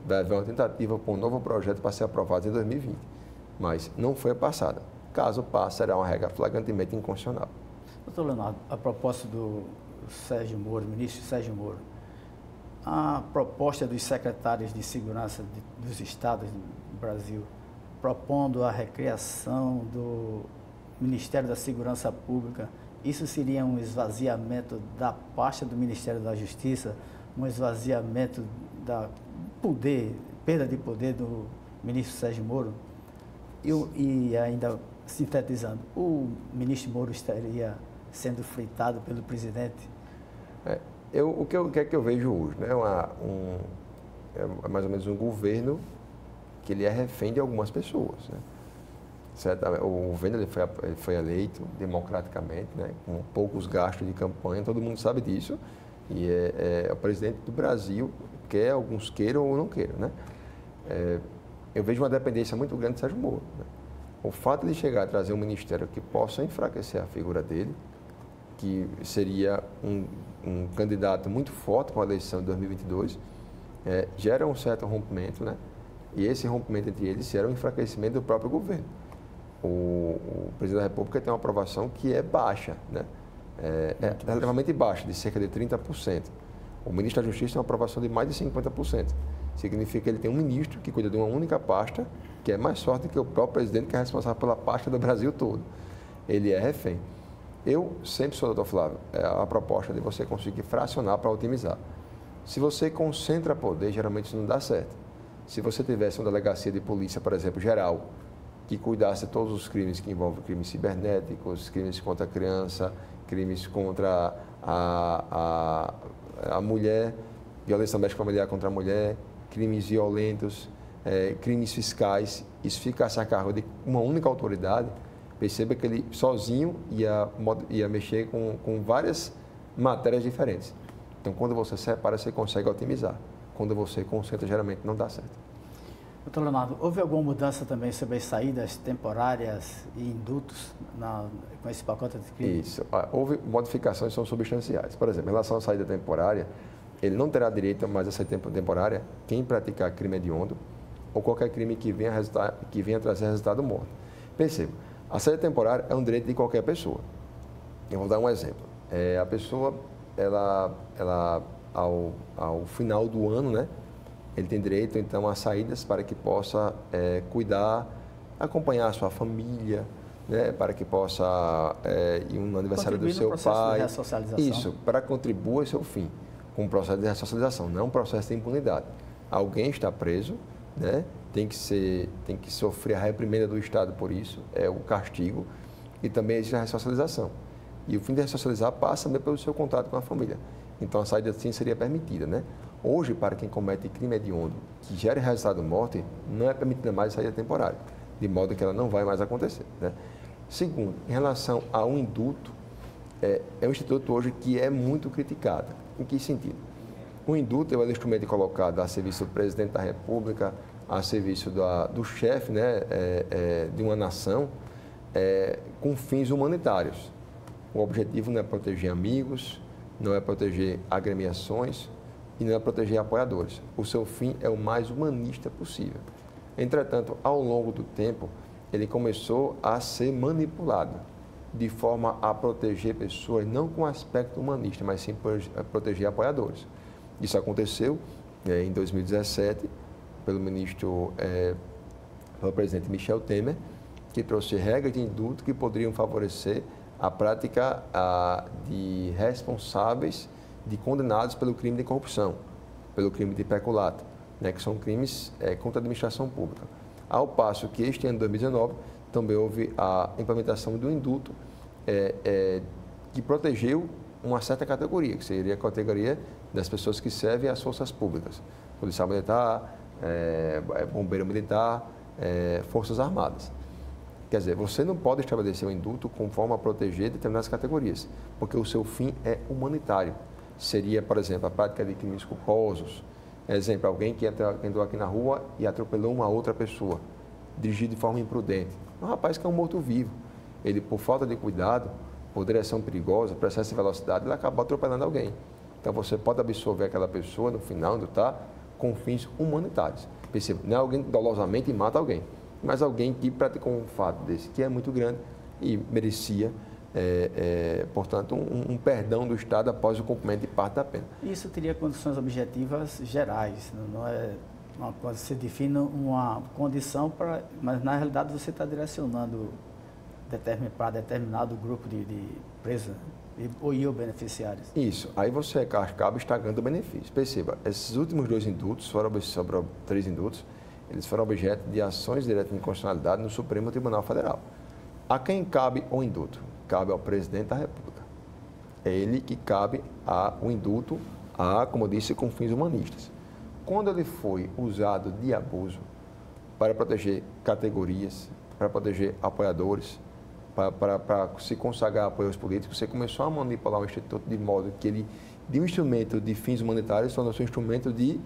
S2: vai haver uma tentativa para um novo projeto para ser aprovado em 2020. Mas não foi passada. Caso passe, será uma regra flagrantemente inconstitucional.
S1: Doutor Leonardo, a propósito do Sérgio Moro, ministro Sérgio Moro, a proposta dos secretários de segurança dos estados do Brasil, propondo a recriação do Ministério da Segurança Pública, isso seria um esvaziamento da pasta do Ministério da Justiça, um esvaziamento da poder, perda de poder do ministro Sérgio Moro? E ainda sintetizando, o ministro Moro estaria sendo fritado pelo presidente?
S2: O que é que eu vejo hoje? Né? É mais ou menos um governo que ele é refém de algumas pessoas. Né? Certo? O governo ele foi eleito democraticamente, né? Com poucos gastos de campanha, todo mundo sabe disso. E é o presidente do Brasil, quer alguns queiram ou não queiram. Né? Eu vejo uma dependência muito grande de Sérgio Moro. Né? O fato de chegar a trazer um ministério que possa enfraquecer a figura dele, que seria um candidato muito forte para a eleição de 2022, gera um certo rompimento, né? E esse rompimento entre eles gera um enfraquecimento do próprio governo. O presidente da República tem uma aprovação que é baixa, né? É relativamente baixa, de cerca de 30%. O ministro da Justiça tem uma aprovação de mais de 50%. Significa que ele tem um ministro que cuida de uma única pasta, que é mais forte que o próprio presidente, que é responsável pela pasta do Brasil todo. Ele é refém. Eu sempre sou, doutor Flávio, a proposta de você conseguir fracionar para otimizar. Se você concentra poder, geralmente isso não dá certo. Se você tivesse uma delegacia de polícia, por exemplo, geral, que cuidasse de todos os crimes que envolvem crimes cibernéticos, crimes contra a criança, crimes contra a mulher, violência doméstica familiar contra a mulher, crimes violentos, crimes fiscais, isso ficasse a cargo de uma única autoridade, perceba que ele sozinho ia mexer com várias matérias diferentes. Então, quando você separa, você consegue otimizar. Quando você concentra, geralmente não dá certo.
S1: Doutor Leonardo, houve alguma mudança também sobre as saídas temporárias e indultos com esse pacote de crime?
S2: Isso. Houve modificações que são substanciais. Por exemplo, em relação à saída temporária, ele não terá direito a mais a saída temporária quem praticar crime hediondo ou qualquer crime que venha trazer resultado morto. Perceba, a saída temporária é um direito de qualquer pessoa. Eu vou dar um exemplo. A pessoa, ao final do ano, né, ele tem direito, então, a saídas para que possa cuidar, acompanhar a sua família, né, para que possa ir no aniversário do seu pai.
S1: De ressocialização.
S2: Isso, para contribuir ao seu fim, com um processo de ressocialização, não um processo de impunidade. Alguém está preso, né, tem que sofrer a reprimenda do Estado por isso, é o castigo, e também existe a ressocialização. E o fim de ressocializar passa também pelo seu contato com a família. Então, a saída assim seria permitida, né? Hoje, para quem comete crime hediondo que gere resultado de morte, não é permitida mais a saída temporária, de modo que ela não vai mais acontecer, né? Segundo, em relação ao indulto, é um instituto hoje que é muito criticado. Em que sentido? O indulto é o instrumento colocado a serviço do presidente da República, a serviço do chefe, né, de uma nação, com fins humanitários. O objetivo não é proteger amigos, não é proteger agremiações e não é proteger apoiadores. O seu fim é o mais humanista possível. Entretanto, ao longo do tempo, ele começou a ser manipulado de forma a proteger pessoas não com aspecto humanista, mas sim proteger apoiadores. Isso aconteceu em 2017, pelo pelo presidente Michel Temer, que trouxe regras de indulto que poderiam favorecer a prática de responsáveis, de condenados pelo crime de corrupção, pelo crime de peculato, né, que são crimes contra a administração pública. Ao passo que este ano de 2019 também houve a implementação do indulto que protegeu uma certa categoria, que seria a categoria das pessoas que servem às forças públicas, policial militar, bombeiro militar, forças armadas. Quer dizer, você não pode estabelecer um indulto com forma a proteger determinadas categorias, porque o seu fim é humanitário. Seria, por exemplo, a prática de crimes culposos. Exemplo, alguém que entrou aqui na rua e atropelou uma outra pessoa, dirigido de forma imprudente. Um rapaz que é um morto-vivo. Ele, por falta de cuidado, por direção perigosa, por excesso de velocidade, ele acabou atropelando alguém. Então, você pode absolver aquela pessoa, no final, com fins humanitários. Perceba, não é alguém que dolosamente mata alguém, mas alguém que praticou um fato desse, que é muito grande e merecia, portanto, um perdão do Estado após o cumprimento de parte da pena.
S1: Isso teria condições objetivas gerais, não é uma coisa, você define uma condição, mas na realidade você está direcionando para determinado grupo de presos e ou beneficiários.
S2: Isso, aí você acaba estragando o benefício. Perceba, esses últimos 2 indultos, foram 3 indultos, eles foram objeto de ações diretas de inconstitucionalidade no Supremo Tribunal Federal. A quem cabe o indulto? Cabe ao presidente da República. É ele que cabe o indulto, como eu disse, com fins humanistas. Quando ele foi usado de abuso para proteger categorias, para proteger apoiadores, para se consagrar apoios políticos, você começou a manipular o Instituto de modo que ele, de um instrumento de fins humanitários, tornou-se um instrumento de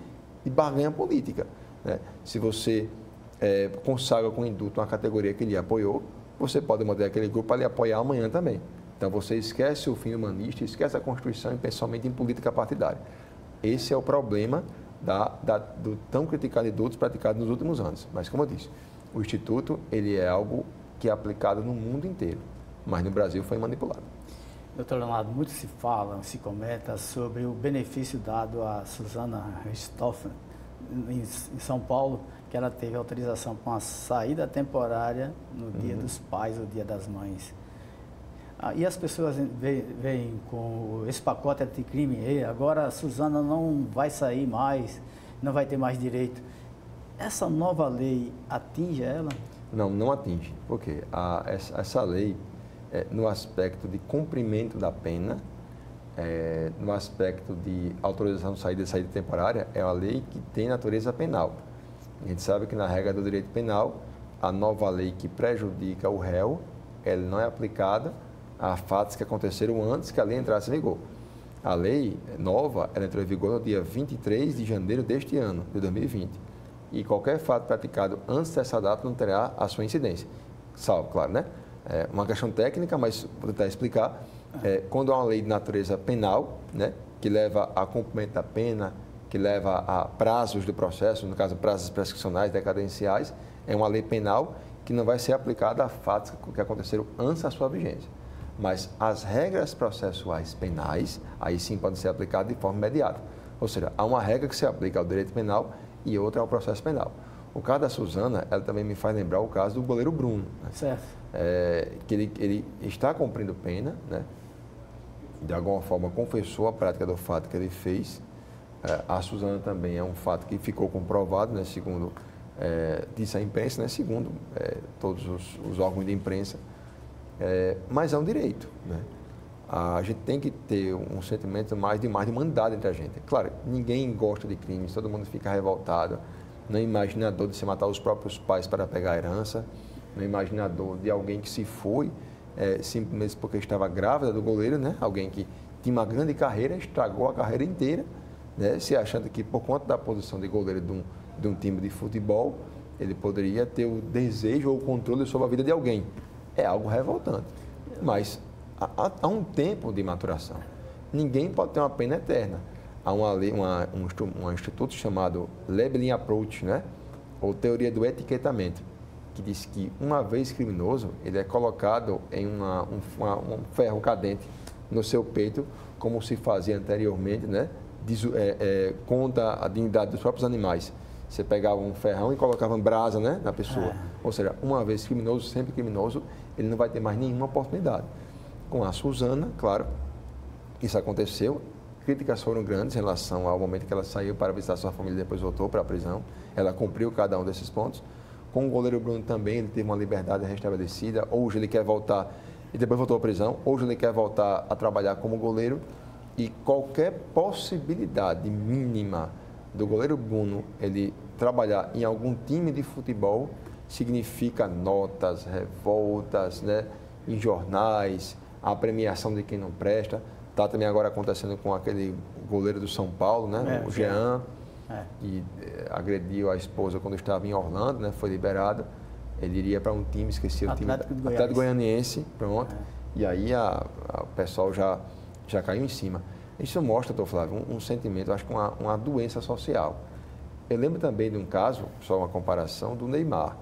S2: barganha política. Né? Se você consagra com indulto uma categoria que ele apoiou, você pode mandar aquele grupo para lhe apoiar amanhã também. Então, você esquece o fim humanista, esquece a Constituição e pensa somente em política partidária. Esse é o problema do tão criticado indulto praticado nos últimos anos. Mas, como eu disse, o Instituto ele é algo que é aplicado no mundo inteiro, mas no Brasil foi manipulado.
S1: Doutor Leonardo, muito se fala, se comenta sobre o benefício dado a Suzana Richthofen em São Paulo, que ela teve autorização para uma saída temporária no Dia dos Pais ou Dia das Mães. E as pessoas veem com esse pacote anticrime, agora a Suzana não vai sair mais, não vai ter mais direito. Essa nova lei atinge ela?
S2: Não atinge. Por quê? Essa lei, no aspecto de cumprimento da pena, no aspecto de autorização de saída temporária, é uma lei que tem natureza penal. A gente sabe que na regra do direito penal, a nova lei que prejudica o réu, ela não é aplicada a fatos que aconteceram antes que a lei entrasse em vigor. A lei nova, ela entrou em vigor no dia 23 de janeiro deste ano, de 2020. E qualquer fato praticado antes dessa data não terá a sua incidência. Salvo, claro, né? É uma questão técnica, mas vou tentar explicar. Quando há uma lei de natureza penal, né, que leva a cumprimento da pena, que leva a prazos do processo, no caso, prazos prescricionais, decadenciais, é uma lei penal que não vai ser aplicada a fatos que aconteceram antes da sua vigência. Mas as regras processuais penais, aí sim podem ser aplicadas de forma imediata. Ou seja, há uma regra que se aplica ao direito penal e outra ao processo penal. O caso da Suzana, ela também me faz lembrar o caso do goleiro Bruno. Né?
S1: Certo.
S2: Que ele está cumprindo pena, né? De alguma forma confessou a prática do fato que ele fez. A Suzana também é um fato que ficou comprovado, né? Segundo disse a imprensa, né? Segundo todos os órgãos de imprensa. Mas é um direito, né? A gente tem que ter um sentimento mais de humanidade entre a gente. Claro, ninguém gosta de crimes, todo mundo fica revoltado. Não é imaginador de se matar os próprios pais para pegar a herança. Não é imaginador de alguém que se foi simplesmente porque estava grávida do goleiro, né? Alguém que tinha uma grande carreira, estragou a carreira inteira, né? Se achando que por conta da posição de goleiro de um time de futebol, ele poderia ter o desejo ou o controle sobre a vida de alguém. É algo revoltante. Mas há um tempo de maturação. Ninguém pode ter uma pena eterna. Há um instituto chamado Labeling Approach, né? Ou teoria do etiquetamento, que diz que uma vez criminoso, ele é colocado em um ferro cadente no seu peito, como se fazia anteriormente, né? Contra a dignidade dos próprios animais. Você pegava um ferrão e colocava brasa, né, na pessoa. Ou seja, uma vez criminoso, sempre criminoso, ele não vai ter mais nenhuma oportunidade. Com a Suzana, claro, isso aconteceu. Críticas foram grandes em relação ao momento que ela saiu para visitar sua família e depois voltou para a prisão. Ela cumpriu cada um desses pontos. Com o goleiro Bruno também, ele teve uma liberdade restabelecida. Hoje ele quer voltar, e depois voltou à prisão. Hoje ele quer voltar a trabalhar como goleiro. E qualquer possibilidade mínima do goleiro Bruno ele trabalhar em algum time de futebol significa notas, revoltas, né, em jornais, a premiação de quem não presta. Está também agora acontecendo com aquele goleiro do São Paulo, né, o Jean, que agrediu a esposa quando estava em Orlando, né, foi liberado. Ele iria para um time, esqueci o time, Atlético Goianiense, pronto. E aí o pessoal já caiu em cima. Isso mostra, doutor Flávio, um sentimento, acho que uma doença social. Eu lembro também de um caso, só uma comparação, do Neymar.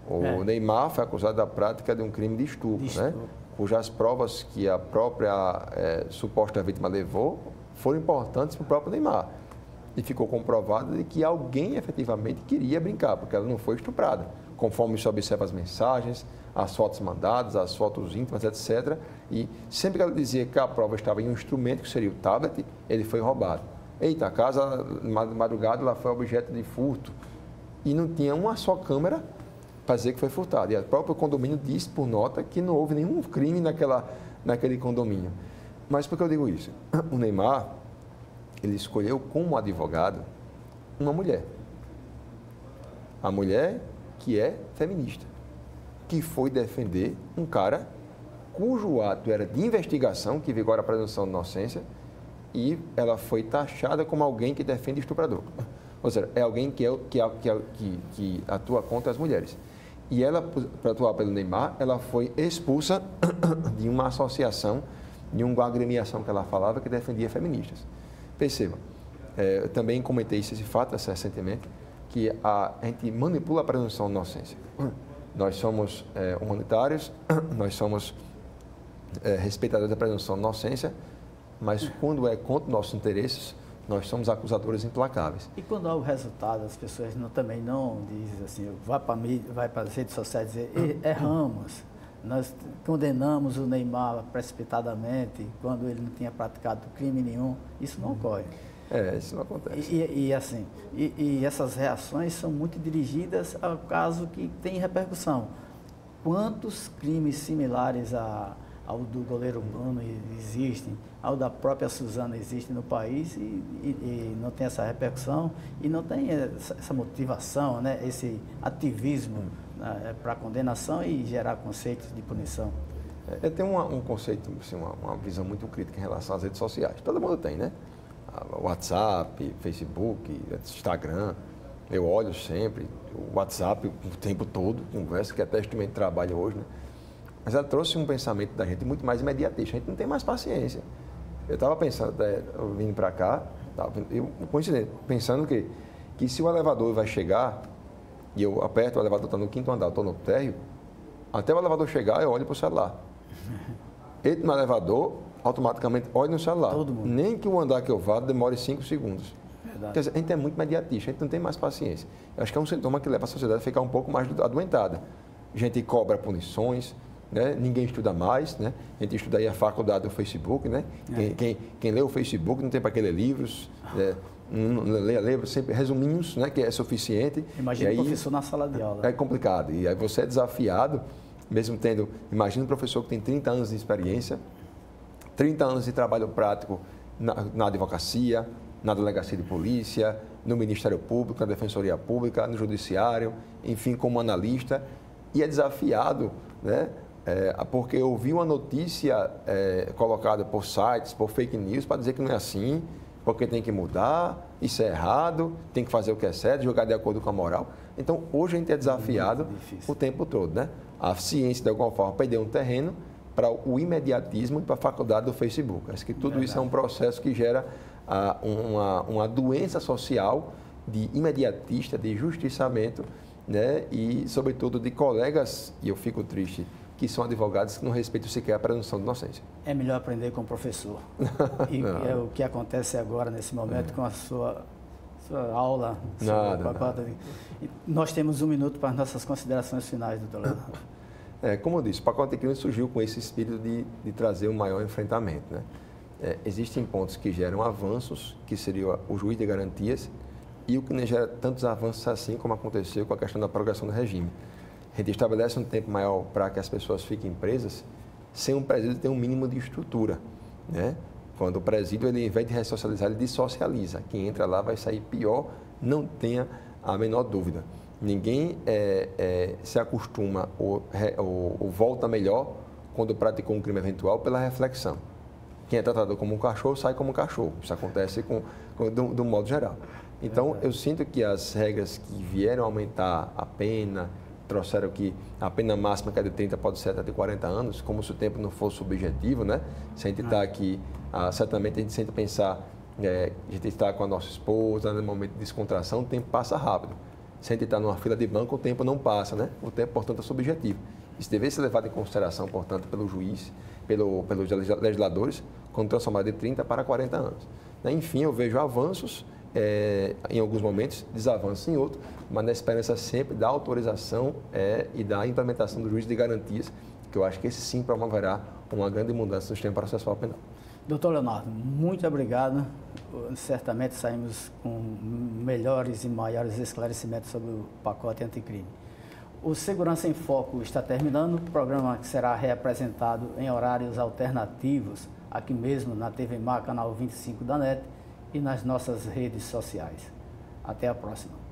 S2: O Neymar foi acusado da prática de um crime de estupro, né? Cujas provas que a própria suposta vítima levou foram importantes para o próprio Neymar. E ficou comprovado de que alguém efetivamente queria brincar, porque ela não foi estuprada, conforme se observa as mensagens, as fotos mandadas, as fotos íntimas, etc. E sempre que ela dizia que a prova estava em um instrumento, que seria o tablet, ele foi roubado. Eita, a casa, de madrugada, ela foi objeto de furto. E não tinha uma só câmera para dizer que foi furtado. E o próprio condomínio disse, por nota, que não houve nenhum crime naquele condomínio. Mas por que eu digo isso? O Neymar, ele escolheu como advogado uma mulher. A mulher que é feminista, que foi defender um cara cujo ato era de investigação, que vigora a presunção de inocência, e ela foi taxada como alguém que defende estuprador. Ou seja, é alguém que atua contra as mulheres. E ela, para atuar pelo Neymar, ela foi expulsa de uma associação, de uma agremiação que ela falava que defendia feministas. Perceba, eu também comentei esse fato recentemente, que a gente manipula a presunção de inocência. Nós somos humanitários, nós somos respeitadores da presunção de inocência, mas quando é contra nossos interesses, nós somos acusadores implacáveis.
S1: E quando há o resultado, as pessoas também não dizem assim, vai para as redes sociais dizer, erramos, nós condenamos o Neymar precipitadamente, quando ele não tinha praticado crime nenhum, isso não ocorre.
S2: Isso não acontece.
S1: E essas reações são muito dirigidas ao caso que tem repercussão. Quantos crimes similares ao do goleiro Bruno existem, ao da própria Suzana existe no país e não tem essa repercussão e não tem essa motivação, né, esse ativismo para condenação e gerar conceitos de punição?
S2: Eu tenho um conceito, assim, uma visão muito crítica em relação às redes sociais. Todo mundo tem, né? WhatsApp, Facebook, Instagram. Eu olho sempre o WhatsApp o tempo todo, conversa, que é até instrumento de trabalho hoje, né? Mas ela trouxe um pensamento da gente muito mais imediatista. A gente não tem mais paciência. Eu estava pensando, vindo para cá, pensando que se o elevador vai chegar, e eu aperto, o elevador está no 5º andar, estou no térreo, até o elevador chegar, eu olho para o celular. Entro no elevador, automaticamente olho no celular. Nem que o andar que eu vá demore 5 segundos.
S1: Verdade.
S2: Quer dizer, a gente é muito imediatista, a gente não tem mais paciência. Eu acho que é um sintoma que leva a sociedade a ficar um pouco mais adoentada. A gente cobra punições, né? Ninguém estuda mais, né? A gente estuda aí a faculdade do Facebook, né? Quem lê o Facebook não tem para que ler livros, não lê livros, sempre resuminhos, né? Que é suficiente.
S1: Imagina o professor na sala de aula.
S2: É complicado. E aí você é desafiado, mesmo tendo... Imagina um professor que tem 30 anos de experiência, 30 anos de trabalho prático na advocacia, na delegacia de polícia, no Ministério Público, na Defensoria Pública, no Judiciário, enfim, como analista, e é desafiado, né? Porque eu vi uma notícia colocada por sites, por fake news, para dizer que não é assim, porque tem que mudar, isso é errado, tem que fazer o que é certo, jogar de acordo com a moral. Então, hoje a gente é desafiado o tempo todo, né? A ciência, de alguma forma, perdeu um terreno para o imediatismo e para a faculdade do Facebook. Acho que tudo isso é um processo que gera uma doença social de imediatista, de justiçamento, né? E, sobretudo, de colegas, e eu fico triste, que são advogados que não respeitam sequer a presunção de inocência.
S1: É melhor aprender com o professor. E é o que acontece agora, nesse momento, com a sua sua aula sobre o pacote. Nós temos 1 minuto para as nossas considerações finais, doutor Leonardo.
S2: Como eu disse, o pacote anticrime surgiu com esse espírito de trazer um maior enfrentamento, né? Existem pontos que geram avanços, que seria o juiz de garantias, e o que não gera tantos avanços assim como aconteceu com a questão da progressão do regime. A gente estabelece um tempo maior para que as pessoas fiquem presas, sem um presídio ter um mínimo de estrutura, né? Quando o presídio, ele, ao invés de ressocializar, ele dissocializa. Quem entra lá vai sair pior, não tenha a menor dúvida. Ninguém se acostuma ou volta melhor quando praticou um crime eventual pela reflexão. Quem é tratado como um cachorro, sai como um cachorro. Isso acontece do modo geral. Então, eu sinto que as regras que vieram aumentar a pena, trouxeram que a pena máxima, que é de 30, pode ser até de 40 anos, como se o tempo não fosse subjetivo, né? Se a gente está aqui, certamente a gente sempre pensar, a gente está com a nossa esposa, no momento de descontração, o tempo passa rápido. Se a gente está numa fila de banco, o tempo não passa, né? O tempo, portanto, é subjetivo. Isso deve ser levado em consideração, portanto, pelo juiz, pelos legisladores, quando transformar de 30 para 40 anos. Enfim, eu vejo avanços em alguns momentos, desavanços em outros, mas na esperança sempre da autorização e da implementação do juiz de garantias, que eu acho que esse sim promoverá uma grande mudança no sistema processual penal.
S1: Doutor Leonardo, muito obrigado. Certamente saímos com melhores e maiores esclarecimentos sobre o pacote anticrime. O Segurança em Foco está terminando, o programa será reapresentado em horários alternativos, aqui mesmo na TV Mar, canal 25 da NET, e nas nossas redes sociais. Até a próxima.